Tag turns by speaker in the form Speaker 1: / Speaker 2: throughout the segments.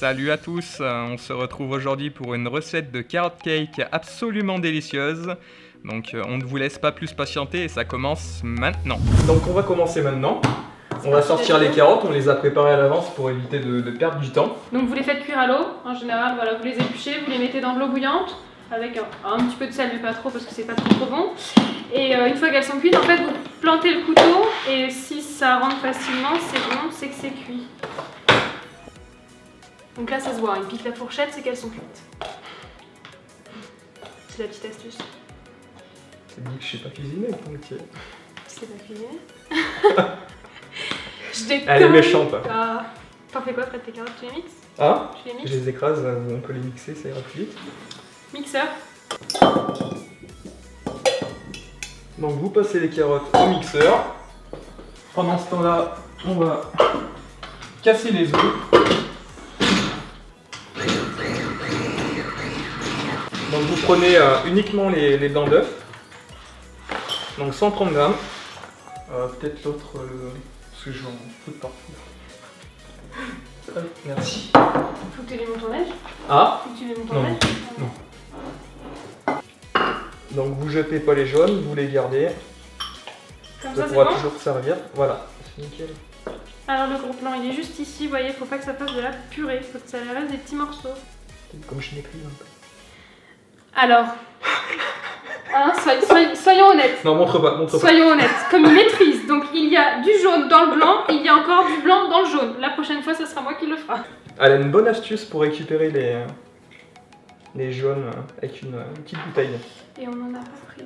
Speaker 1: Salut à tous, on se retrouve aujourd'hui pour une recette de carrot cake absolument délicieuse. Donc on ne vous laisse pas plus patienter et ça commence maintenant. Donc on va commencer maintenant. On va sortir les carottes, on les a préparées à l'avance pour éviter de perdre du temps.
Speaker 2: Donc vous les faites cuire à l'eau, en général, voilà, vous les épluchez, vous les mettez dans de l'eau bouillante avec un petit peu de sel mais pas trop parce que c'est pas trop bon. Et une fois qu'elles sont cuites, en fait vous plantez le couteau et si ça rentre facilement, c'est bon, c'est que c'est cuit. Donc là ça se voit, il pique la fourchette, c'est qu'elles sont cuites. C'est la petite astuce.
Speaker 1: Tu dis que je sais pas cuisiner, donc
Speaker 2: Tu sais pas cuisiner.
Speaker 1: Elle est méchante.
Speaker 2: Ah. T'en fais quoi après tes carottes? Tu les mixes?
Speaker 1: Ah,
Speaker 2: tu les mixes?
Speaker 1: je les écrase, on peut les mixer, ça ira plus vite.
Speaker 2: Mixeur.
Speaker 1: Donc vous passez les carottes au mixeur. Pendant ce temps-là, on va casser les œufs. Donc vous prenez uniquement les blancs d'œufs. Donc 130 grammes. Peut-être l'autre, parce que je vais en foutre partout. Hop, merci.
Speaker 2: Faut que tu les montes en neige?
Speaker 1: Ah,
Speaker 2: Faut que tu les montes en
Speaker 1: non.
Speaker 2: neige?
Speaker 1: Non. Donc vous jetez pas les jaunes, vous les gardez.
Speaker 2: Comme
Speaker 1: Ça
Speaker 2: ça c'est
Speaker 1: pourra
Speaker 2: bon?
Speaker 1: toujours servir. Voilà, c'est nickel.
Speaker 2: Alors le gros plan il est juste ici, vous voyez, faut pas que ça fasse de la purée, faut que ça reste des petits morceaux.
Speaker 1: Comme je maîtrise un peu.
Speaker 2: Alors, hein, soyons honnêtes.
Speaker 1: Non, montre pas, montre pas.
Speaker 2: Soyons honnêtes, comme il maîtrise, donc il y a du jaune dans le blanc, il y a encore du blanc dans le jaune. La prochaine fois, ce sera moi qui le fera.
Speaker 1: Elle a une bonne astuce pour récupérer les jaunes avec une petite bouteille.
Speaker 2: Et on en a pas pris.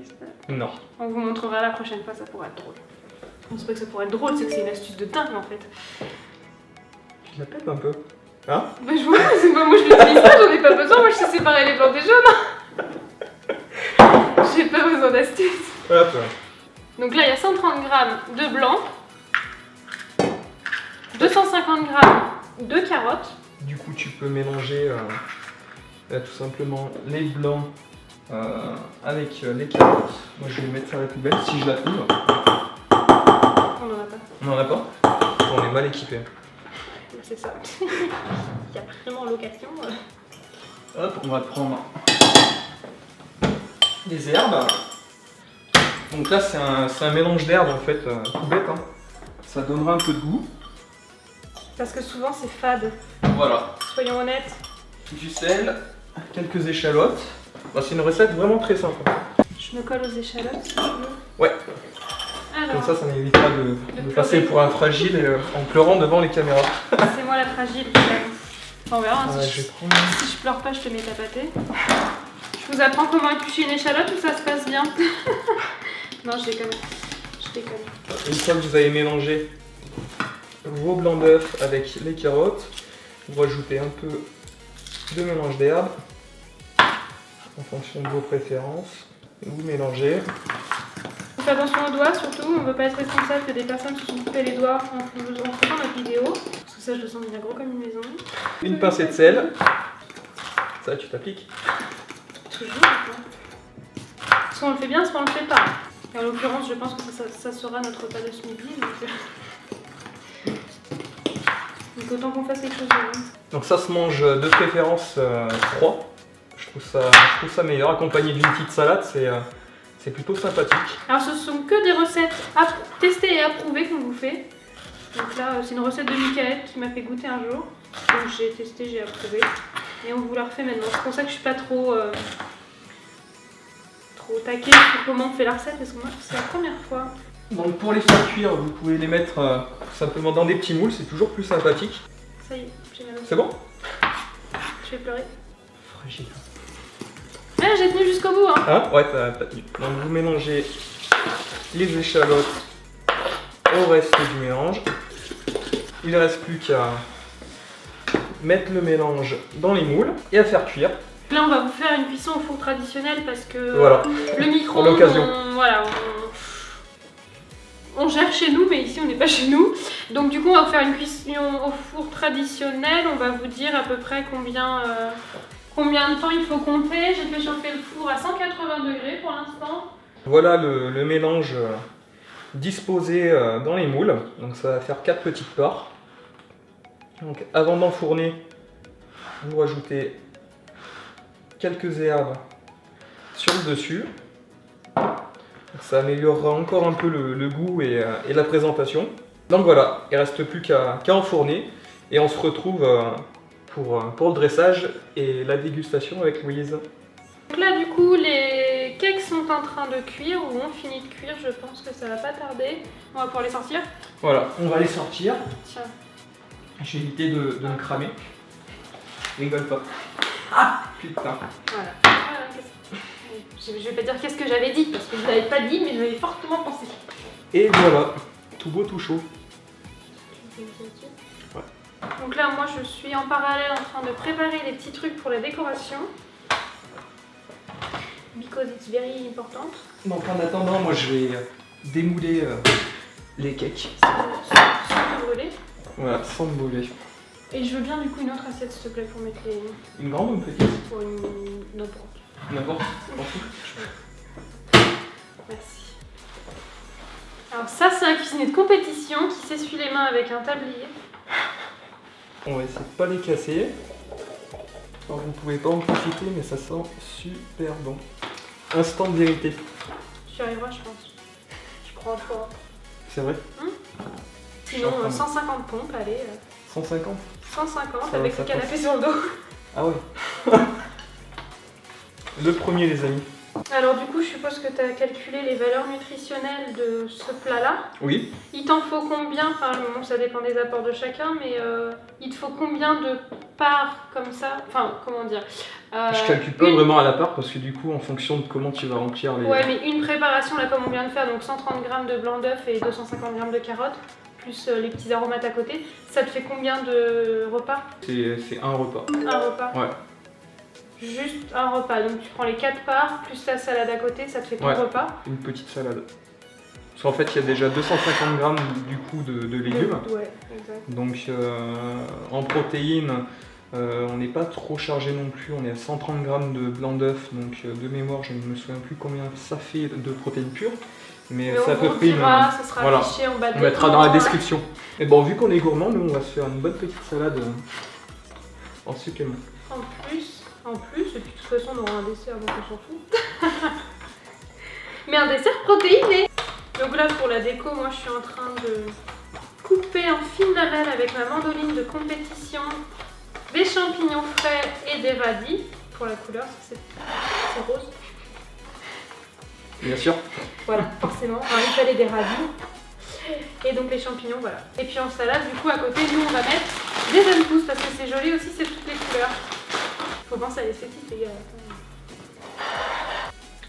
Speaker 1: Non.
Speaker 2: On vous montrera la prochaine fois, ça pourra être drôle. Non, c'est pas que ça pourrait être drôle, c'est que c'est une astuce de dingue en fait.
Speaker 1: Tu la pètes un peu. Hein?
Speaker 2: Bah je vois, c'est pas moi je l'utilise pas, j'en ai pas besoin, moi je sais séparer les blancs des jaunes. J'ai pas besoin d'astuce.
Speaker 1: Hop.
Speaker 2: Donc là il y a 130 grammes de blanc, 250 grammes de carottes.
Speaker 1: Du coup, tu peux mélanger tout simplement les blancs avec les carottes. Moi, je vais mettre ça à la poubelle si je la trouve.
Speaker 2: On en a pas.
Speaker 1: On en a pas? On est mal équipé.
Speaker 2: C'est ça. Il y a vraiment location.
Speaker 1: Hop, on va prendre des herbes. Donc là, c'est un mélange d'herbes en fait, tout bête. Hein. Ça donnera un peu de goût.
Speaker 2: Parce que souvent c'est fade.
Speaker 1: Voilà.
Speaker 2: Soyons honnêtes.
Speaker 1: Du sel, quelques échalotes. Bah, c'est une recette vraiment très simple.
Speaker 2: Je me colle aux échalotes si tu veux.
Speaker 1: Ouais.
Speaker 2: Alors,
Speaker 1: Comme ça m'évitera de passer pour un fragile en pleurant devant les caméras.
Speaker 2: c'est moi la fragile. On verra. Hein, si,
Speaker 1: je vais prendre...
Speaker 2: si je pleure pas, je te mets ta pâtée. Je vous apprends comment éplucher une échalote ou ça se passe bien? Non, je déconne. Je déconne.
Speaker 1: Une fois que vous avez mélangé vos blancs d'œufs avec les carottes, vous rajoutez un peu de mélange d'herbes en fonction de vos préférences. Vous mélangez.
Speaker 2: Faites attention aux doigts surtout, on ne veut pas être responsable que des personnes se sont coupées les doigts en faisant notre vidéo. Parce que ça, je le sens bien gros comme une maison.
Speaker 1: Une pincée de sel. Ça, tu t'appliques.
Speaker 2: Toujours. Soit on le fait bien, soit on le fait pas. Et en l'occurrence, je pense que ça sera notre repas de ce midi. Donc autant qu'on fasse quelque chose de bien.
Speaker 1: Donc ça se mange de préférence froid. Je trouve ça meilleur. Accompagné d'une petite salade, c'est plutôt sympathique.
Speaker 2: Alors ce sont que des recettes testées et approuvées qu'on vous fait. Donc là, c'est une recette de Michael qui m'a fait goûter un jour. Donc j'ai testé, j'ai approuvé. Et on vous la refait maintenant. C'est pour ça que je suis pas trop taquée sur comment on fait la recette, parce que moi c'est la première fois.
Speaker 1: Donc pour les faire cuire, vous pouvez les mettre simplement dans des petits moules, c'est toujours plus sympathique.
Speaker 2: Ça y est, j'ai mal au
Speaker 1: C'est bon?
Speaker 2: Je vais pleurer.
Speaker 1: Fragile.
Speaker 2: Ah, j'ai tenu jusqu'au bout, hein.
Speaker 1: Hein? Ouais, t'as tenu. Donc vous mélangez les échalotes au reste du mélange. Il ne reste plus qu'à mettre le mélange dans les moules et à faire cuire.
Speaker 2: Là, on va vous faire une cuisson au four traditionnel parce que
Speaker 1: Voilà.
Speaker 2: le micro,
Speaker 1: Pour l'occasion.
Speaker 2: on gère chez nous, mais ici on n'est pas chez nous. Donc du coup, on va vous faire une cuisson au four traditionnel. On va vous dire à peu près combien de temps il faut compter. J'ai fait chauffer le four à 180 degrés pour l'instant.
Speaker 1: Voilà le mélange disposé dans les moules. Donc ça va faire 4 petites parts. Donc avant d'enfourner, vous rajoutez quelques herbes sur le dessus. Ça améliorera encore un peu le goût et la présentation. Donc voilà, il ne reste plus qu'à enfourner et on se retrouve pour le dressage et la dégustation avec Louise.
Speaker 2: Donc là du coup les cakes sont en train de cuire ou ont fini de cuire, je pense que ça va pas tarder. On va pouvoir les sortir.
Speaker 1: Voilà, on va les sortir.
Speaker 2: Tiens.
Speaker 1: J'ai évité de me cramer. Rigole pas. Ah putain.
Speaker 2: Voilà. Je vais pas dire qu'est-ce que j'avais dit parce que je l'avais pas dit mais je l'avais fortement pensé.
Speaker 1: Et voilà, tout beau tout chaud.
Speaker 2: Ouais. Donc là moi je suis en parallèle en train de préparer les petits trucs pour la décoration. Because it's very important.
Speaker 1: Donc en attendant, moi je vais démouler les cakes.
Speaker 2: Sans brûler.
Speaker 1: Voilà, sans me brûler.
Speaker 2: Et je veux bien du coup une autre assiette s'il te plaît pour mettre les...
Speaker 1: Une grande ou une petite?
Speaker 2: Pour une... n'importe.
Speaker 1: N'importe.
Speaker 2: Merci. Alors ça c'est un cuisinier de compétition qui s'essuie les mains avec un tablier.
Speaker 1: On va essayer de pas les casser. Alors vous pouvez pas en profiter mais ça sent super bon. Instant de vérité.
Speaker 2: Tu y arriveras je pense. Je crois en toi.
Speaker 1: C'est vrai?
Speaker 2: Sinon 150 pompes, allez.
Speaker 1: 150?
Speaker 2: 150
Speaker 1: ça
Speaker 2: avec le canapé sur le dos.
Speaker 1: Ah ouais. Le premier les amis.
Speaker 2: Alors du coup je suppose que tu as calculé les valeurs nutritionnelles de ce plat là.
Speaker 1: Oui.
Speaker 2: Il t'en faut combien, enfin bon, ça dépend des apports de chacun, mais il te faut combien de parts comme ça, enfin comment dire
Speaker 1: Je calcule pas vraiment à la part parce que du coup en fonction de comment tu vas remplir les...
Speaker 2: Ouais mais une préparation là comme on vient de faire, donc 130 g de blanc d'œuf et 250 g de carottes, plus les petits aromates à côté, ça te fait combien de repas?
Speaker 1: C'est un repas.
Speaker 2: Un repas?
Speaker 1: Ouais.
Speaker 2: Juste un repas, donc tu prends les 4 parts, plus la salade à côté, ça te fait ton repas.
Speaker 1: Une petite salade. Parce qu'en fait il y a déjà 250 g du coup de légumes.
Speaker 2: Ouais, exact.
Speaker 1: Donc en protéines, on n'est pas trop chargé non plus, on est à 130 g de blanc d'œuf, donc de mémoire je ne me souviens plus combien ça fait de protéines pures. Mais c'est à peu près
Speaker 2: ça sera affiché en bas de
Speaker 1: on mettra dans la description. Et bon, vu qu'on est gourmand, nous on va se faire une bonne petite salade en supplément.
Speaker 2: En plus, et puis de toute façon on aura un dessert donc on s'en fout. Mais un dessert protéiné. Donc là pour la déco, moi je suis en train de couper en fines lamelles avec ma mandoline de compétition des champignons frais et des radis pour la couleur, c'est rose.
Speaker 1: Bien sûr.
Speaker 2: Voilà, forcément, il fallait des radis. Et donc les champignons, voilà. Et puis en salade, du coup à côté, nous on va mettre des jeunes pousses parce que c'est joli aussi, c'est toutes les couleurs. Faut penser à l'esthétique les gars.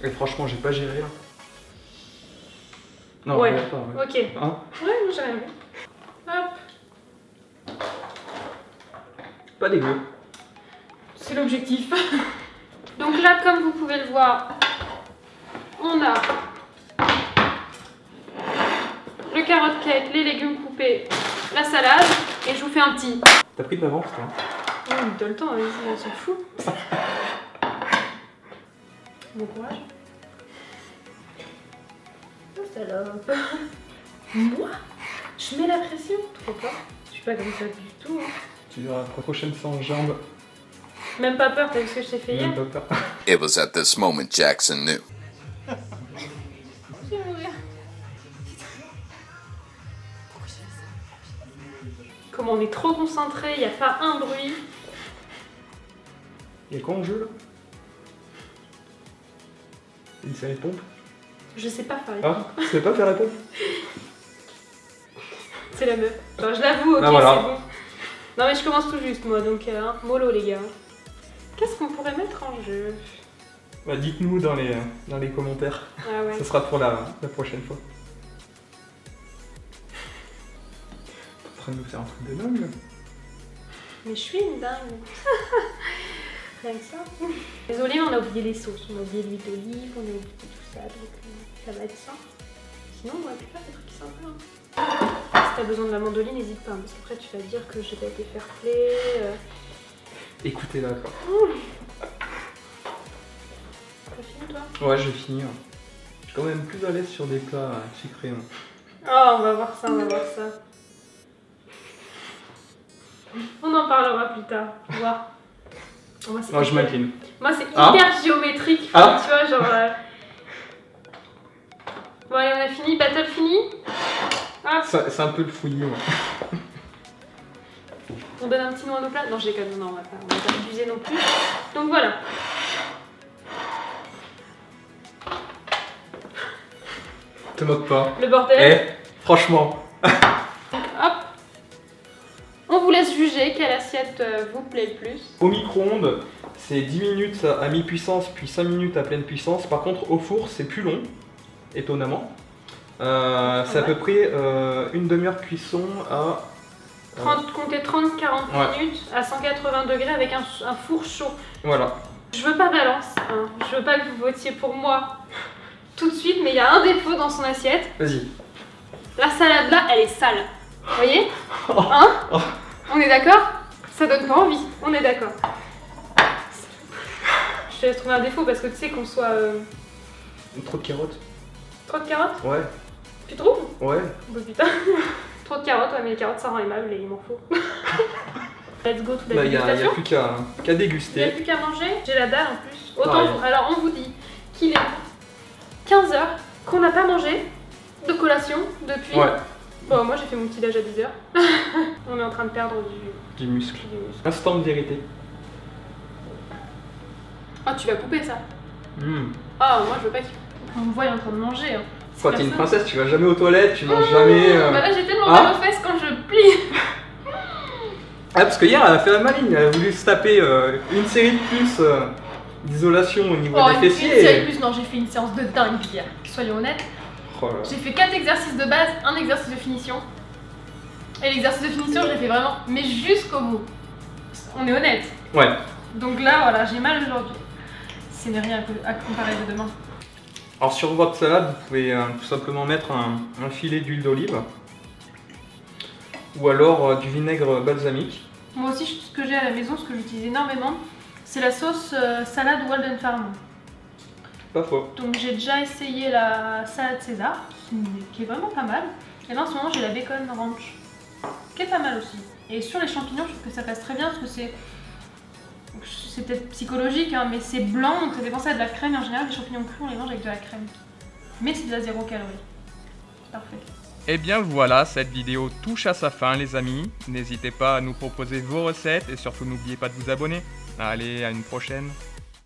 Speaker 1: Et franchement, j'ai pas géré là. Non,
Speaker 2: ouais.
Speaker 1: Pas, ouais.
Speaker 2: Ok.
Speaker 1: Hein?
Speaker 2: Ouais, moi j'ai rien vu. Hop.
Speaker 1: Pas dégueu.
Speaker 2: C'est l'objectif. Donc là, comme vous pouvez le voir, on a le carotte cake, les légumes coupés, la salade, et je vous fais un petit.
Speaker 1: T'as pris de l'avance toi?
Speaker 2: Oui, t'as le temps, on s'en fout. Bon courage. Oh salope. Moi, je mets la pression, trop pas. Je suis pas comme ça du tout. Hein.
Speaker 1: Tu verras, la prochaine sans jambes.
Speaker 2: Même pas peur, t'as vu ce que je t'ai fait hier?
Speaker 1: Même pas peur.
Speaker 3: It was at this moment Jackson knew.
Speaker 2: Je vais mourir. Pourquoi je fais ça? Comme on est trop concentré, il n'y a pas un bruit.
Speaker 1: Y'a quoi en jeu là? Une série de pompes?
Speaker 2: Je sais pas faire les
Speaker 1: Ah, tu sais pas faire la pompe?
Speaker 2: C'est la meuf. Enfin, je l'avoue, ok,
Speaker 1: voilà.
Speaker 2: c'est bon. Non mais je commence tout juste moi, donc mollo les gars. Qu'est-ce qu'on pourrait mettre en jeu?
Speaker 1: Bah, dites-nous dans les commentaires.
Speaker 2: Ah ouais.
Speaker 1: Ce sera pour la prochaine fois. T'es en train de nous faire un truc de dingue là.
Speaker 2: Mais je suis une dingue. Rien que ça. Désolée, mais on a oublié les sauces. On a oublié l'huile d'olive, on a oublié tout ça, donc ça va être ça. Sinon, on aurait pu faire des trucs sympas. Hein. Si t'as besoin de la mandoline, n'hésite pas, parce qu'après tu vas dire que j'ai pas été fair play.
Speaker 1: Écoutez-la quoi.
Speaker 2: T'as fini toi?
Speaker 1: Ouais, j'ai fini. Hein. Je suis quand même plus à l'aise sur des plats sucrés. Hein.
Speaker 2: Oh, on va voir ça, on va voir ça. On en parlera plus tard. Au revoir. Moi, c'est
Speaker 1: Non, je m'incline.
Speaker 2: Moi, c'est
Speaker 1: Ah.
Speaker 2: hyper géométrique.
Speaker 1: Ah.
Speaker 2: Tu vois, genre. Bon, allez, on a fini. Battle fini. Hop.
Speaker 1: C'est un peu le fouillis, moi.
Speaker 2: On donne un petit nom à nos plats. Non, j'ai quand même. Non, on va pas abuser non plus. Donc voilà.
Speaker 1: Te moque pas.
Speaker 2: Le bordel.
Speaker 1: Eh, franchement.
Speaker 2: Hop. On vous laisse juger quelle assiette vous plaît le plus.
Speaker 1: Au micro-ondes, c'est 10 minutes à mi-puissance, puis 5 minutes à pleine puissance. Par contre, au four, c'est plus long, étonnamment. C'est à peu près une demi-heure cuisson à...
Speaker 2: Comptez 30-40 minutes à 180 degrés avec un four chaud.
Speaker 1: Voilà.
Speaker 2: Je veux pas balance, hein. Je veux pas que vous votiez pour moi tout de suite, mais il y a un défaut dans son assiette.
Speaker 1: Vas-y.
Speaker 2: La salade là, elle est sale. Vous voyez? Hein? On est d'accord? Ça donne pas envie, on est d'accord. Je te laisse trouver un défaut parce que tu sais qu'on soit...
Speaker 1: Trop de carottes.
Speaker 2: Trop de carottes?
Speaker 1: Ouais.
Speaker 2: Tu trouves?
Speaker 1: Ouais.
Speaker 2: Bah putain. Trop de carottes, ouais, mais les carottes ça rend aimable et il m'en faut. Let's go to la
Speaker 1: Là, il n'y a
Speaker 2: dégustation.
Speaker 1: plus qu'à
Speaker 2: Il n'y a
Speaker 1: déguster.
Speaker 2: plus qu'à manger. J'ai la dalle en plus. Autant
Speaker 1: Pareil.
Speaker 2: alors on vous dit qu'il est 15h, qu'on n'a pas mangé de collation depuis.
Speaker 1: Ouais.
Speaker 2: Bon, moi j'ai fait mon petit déj à 10h. On est en train de perdre
Speaker 1: Du muscle.
Speaker 2: du muscle.
Speaker 1: Instant de vérité.
Speaker 2: Ah, tu vas couper ça.
Speaker 1: Mmh.
Speaker 2: Ah, moi je veux pas qu'on me voie en train de manger. Hein.
Speaker 1: Quoi, t'es une
Speaker 2: Personne.
Speaker 1: princesse, tu vas jamais aux toilettes, tu manges jamais...
Speaker 2: Bah là j'ai tellement
Speaker 1: Ah.
Speaker 2: mal aux fesses quand je plie.
Speaker 1: Ah, parce que hier, elle a fait la maligne, elle a voulu se taper une série de plus d'isolation au niveau
Speaker 2: Oh,
Speaker 1: des
Speaker 2: une
Speaker 1: fessiers.
Speaker 2: série plus, non, j'ai fait une séance de dingue hier. Soyons honnêtes.
Speaker 1: Oh là là.
Speaker 2: J'ai fait 4 exercices de base, un exercice de finition. Et l'exercice de finition, je l'ai fait vraiment, mais jusqu'au bout. On est honnête.
Speaker 1: Ouais.
Speaker 2: Donc là, voilà, j'ai mal aujourd'hui. Ce n'est rien à comparer de demain.
Speaker 1: Alors sur votre salade, vous pouvez tout simplement mettre un filet d'huile d'olive. Ou alors du vinaigre balsamique.
Speaker 2: Moi aussi, ce que j'ai à la maison, ce que j'utilise énormément, c'est la sauce salade Walden Farm.
Speaker 1: Pas faux.
Speaker 2: Donc j'ai déjà essayé la salade César, qui est vraiment pas mal. Et là en ce moment j'ai la bacon ranch, qui est pas mal aussi. Et sur les champignons, je trouve que ça passe très bien parce que c'est peut-être psychologique, hein, mais c'est blanc, donc ça fait penser à de la crème. Et en général, les champignons crus, on les mange avec de la crème. Mais c'est de la 0 calorie. C'est parfait.
Speaker 1: Et bien voilà, cette vidéo touche à sa fin les amis. N'hésitez pas à nous proposer vos recettes et surtout n'oubliez pas de vous abonner. Allez, à une prochaine.